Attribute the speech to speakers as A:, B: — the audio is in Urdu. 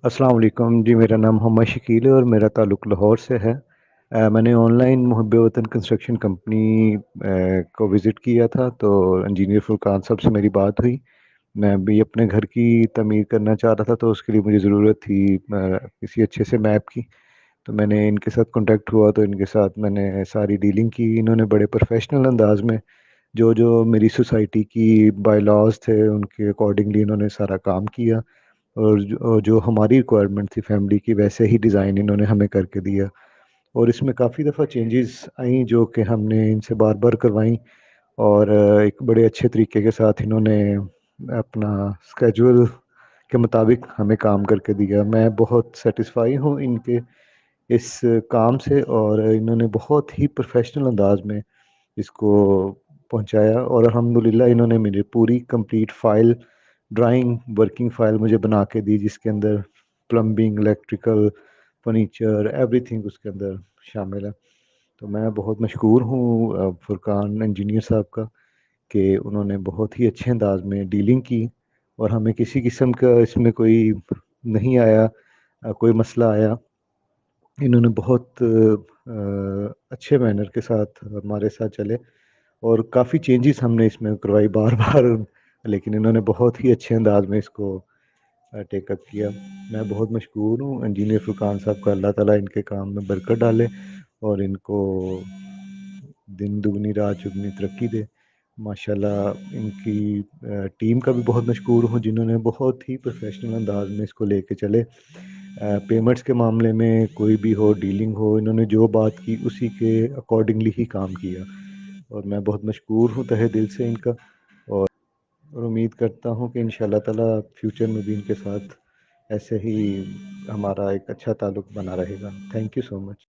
A: السلام علیکم جی، میرا نام محمد شکیل ہے اور میرا تعلق لاہور سے ہے۔ میں نے آن لائن محب وطن کنسٹرکشن کمپنی کو وزٹ کیا تھا، تو انجینئر فرقان صاحب سے میری بات ہوئی۔ میں بھی اپنے گھر کی تعمیر کرنا چاہ رہا تھا، تو اس کے لیے مجھے ضرورت تھی کسی اچھے سے میپ کی۔ تو میں نے ان کے ساتھ کانٹیکٹ ہوا، تو ان کے ساتھ میں نے ساری ڈیلنگ کی۔ انہوں نے بڑے پروفیشنل انداز میں جو میری سوسائٹی کی بائی لاز تھے ان کے اکارڈنگلی انہوں نے سارا کام کیا، اور جو ہماری ریکوائرمنٹ تھی فیملی کی ویسے ہی ڈیزائن انہوں نے ہمیں کر کے دیا۔ اور اس میں کافی دفعہ چینجز آئیں جو کہ ہم نے ان سے بار بار کروائیں، اور ایک بڑے اچھے طریقے کے ساتھ انہوں نے اپنا اسکیجول کے مطابق ہمیں کام کر کے دیا۔ میں بہت سیٹسفائی ہوں ان کے اس کام سے، اور انہوں نے بہت ہی پروفیشنل انداز میں اس کو پہنچایا، اور الحمدللہ انہوں نے میری پوری complete file, drawing working file مجھے بنا کے دی، جس کے اندر plumbing, electrical, furniture, everything اس کے اندر شامل ہے۔ تو میں بہت مشکور ہوں فرقان انجینئر صاحب کا کہ انہوں نے بہت ہی اچھے انداز میں ڈیلنگ کی، اور ہمیں کسی قسم کا اس میں کوئی نہیں آیا، کوئی مسئلہ آیا۔ انہوں نے بہت اچھے مینر کے ساتھ ہمارے ساتھ چلے، اور کافی چینجز ہم نے اس میں کروائی بار بار، لیکن انہوں نے بہت ہی اچھے انداز میں اس کو ٹیک اپ کیا۔ میں بہت مشکور ہوں انجینئر فرقان صاحب کا، اللہ تعالیٰ ان کے کام میں برکت ڈالے اور ان کو دن دگنی رات چگنی ترقی دے۔ ماشاءاللہ ان کی ٹیم کا بھی بہت مشکور ہوں، جنہوں نے بہت ہی پروفیشنل انداز میں اس کو لے کے چلے۔ پیمنٹس کے معاملے میں کوئی بھی ہو، ڈیلنگ ہو، انہوں نے جو بات کی اسی کے اکارڈنگلی ہی کام کیا، اور میں بہت مشکور ہوں تہہ دل سے ان کا، اور امید کرتا ہوں کہ انشاءاللہ تعالیٰ فیوچر میں بھی ان کے ساتھ ایسے ہی ہمارا ایک اچھا تعلق بنا رہے گا۔ Thank you so much.